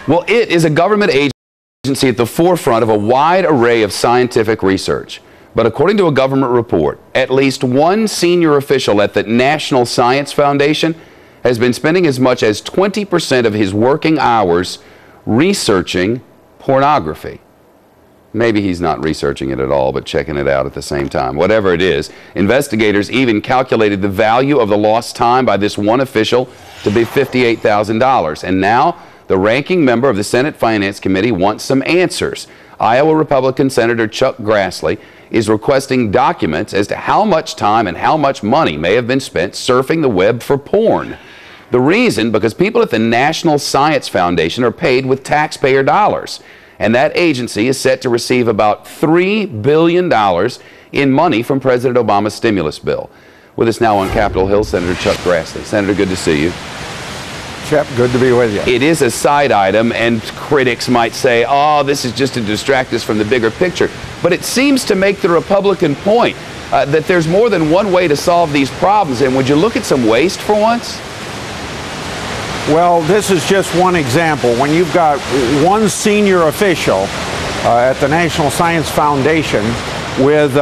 Well, it is a government agency at the forefront of a wide array of scientific research. But according to a government report, at least one senior official at the National Science Foundation has been spending as much as 20% of his working hours researching pornography. Maybe he's not researching it at all, but checking it out at the same time. Whatever it is, investigators even calculated the value of the lost time by this one official to be $58,000. And now the ranking member of the Senate Finance Committee wants some answers. Iowa Republican Senator Chuck Grassley is requesting documents as to how much time and how much money may have been spent surfing the web for porn. The reason, because people at the National Science Foundation are paid with taxpayer dollars. And that agency is set to receive about $3 billion in money from President Obama's stimulus bill. With us now on Capitol Hill, Senator Chuck Grassley. Senator, good to see you. Shep, good to be with you. It is a side item, and critics might say, oh, this is just to distract us from the bigger picture. But it seems to make the Republican point that there's more than one way to solve these problems. And would you look at some waste for once? Well, this is just one example. When you've got one senior official at the National Science Foundation with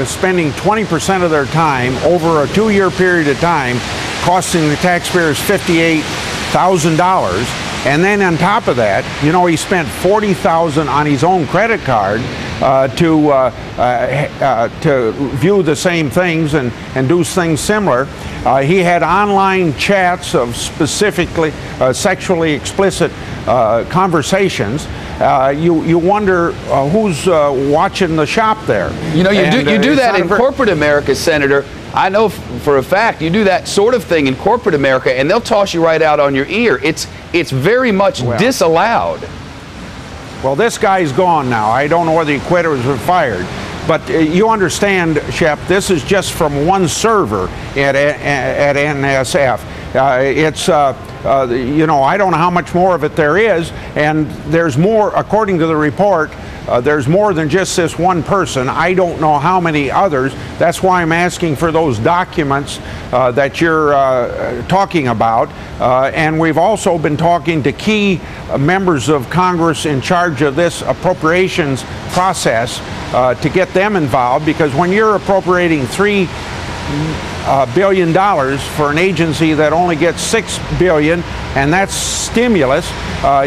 spending 20% of their time over a 2-year period of time, costing the taxpayers $58,000, and then on top of that, you know, he spent $40,000 on his own credit card to view the same things and do things similar. He had online chats of specifically sexually explicit conversations. You wonder who's watching the shop there. You know, you do that in corporate America, Senator. I know for a fact you do that sort of thing in corporate America, and they'll toss you right out on your ear. It's very much disallowed. Well, this guy's gone now. I don't know whether he quit or was fired. But you understand, Shep, this is just from one server at NSF. You know, I don't know how much more of it there is, and there's more, according to the report, there's more than just this one person. I don't know how many others. That's why I'm asking for those documents that you're talking about. And we've also been talking to key members of Congress in charge of this appropriations process to get them involved, because when you're appropriating $3 billion for an agency that only gets $6 billion, and that's stimulus,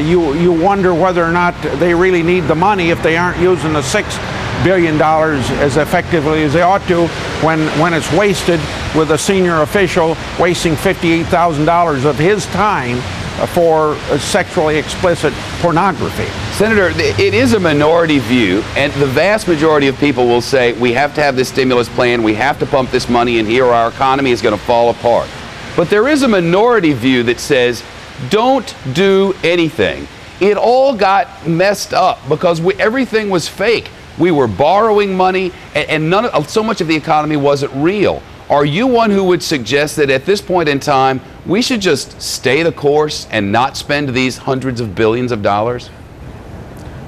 you wonder whether or not they really need the money if they aren't using the $6 billion as effectively as they ought to when it's wasted with a senior official wasting $58,000 of his time for sexually explicit pornography. Senator, it is a minority view, and the vast majority of people will say we have to have this stimulus plan, we have to pump this money in here, or our economy is going to fall apart. But there is a minority view that says don't do anything. It all got messed up because everything was fake. We were borrowing money, and so much of the economy wasn't real. Are you one who would suggest that at this point in time, we should just stay the course and not spend these hundreds of billions of dollars?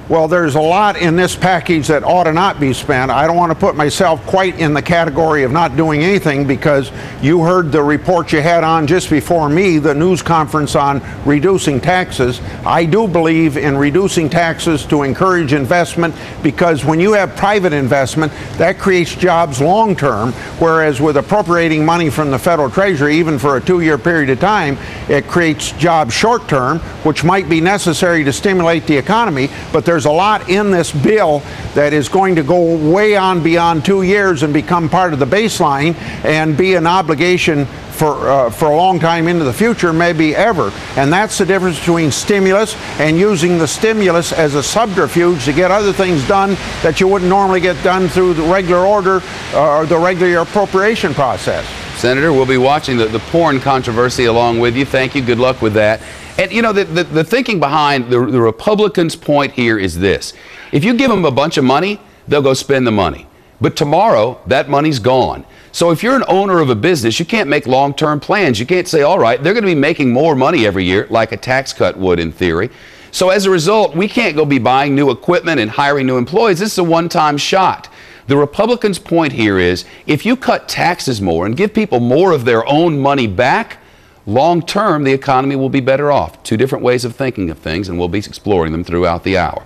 Well, there's a lot in this package that ought to not be spent. I don't want to put myself quite in the category of not doing anything, because you heard the report you had on just before me, the news conference on reducing taxes. I do believe in reducing taxes to encourage investment, because when you have private investment, that creates jobs long term, whereas with appropriating money from the federal treasury, even for a 2-year period of time, it creates jobs short term, which might be necessary to stimulate the economy. But there's a lot in this bill that is going to go way on beyond 2 years and become part of the baseline and be an obligation for a long time into the future, maybe ever. And that's the difference between stimulus and using the stimulus as a subterfuge to get other things done that you wouldn't normally get done through the regular order or the regular appropriation process. Senator, we'll be watching the porn controversy along with you. Thank you. Good luck with that. And, you know, the thinking behind the Republicans' point here is this. If you give them a bunch of money, they'll go spend the money. But tomorrow, that money's gone. So if you're an owner of a business, you can't make long-term plans. You can't say, all right, they're going to be making more money every year, like a tax cut would in theory. So as a result, we can't go be buying new equipment and hiring new employees. This is a one-time shot. The Republicans' point here is if you cut taxes more and give people more of their own money back, Long term, the economy will be better off. Two different ways of thinking of things, and we'll be exploring them throughout the hour.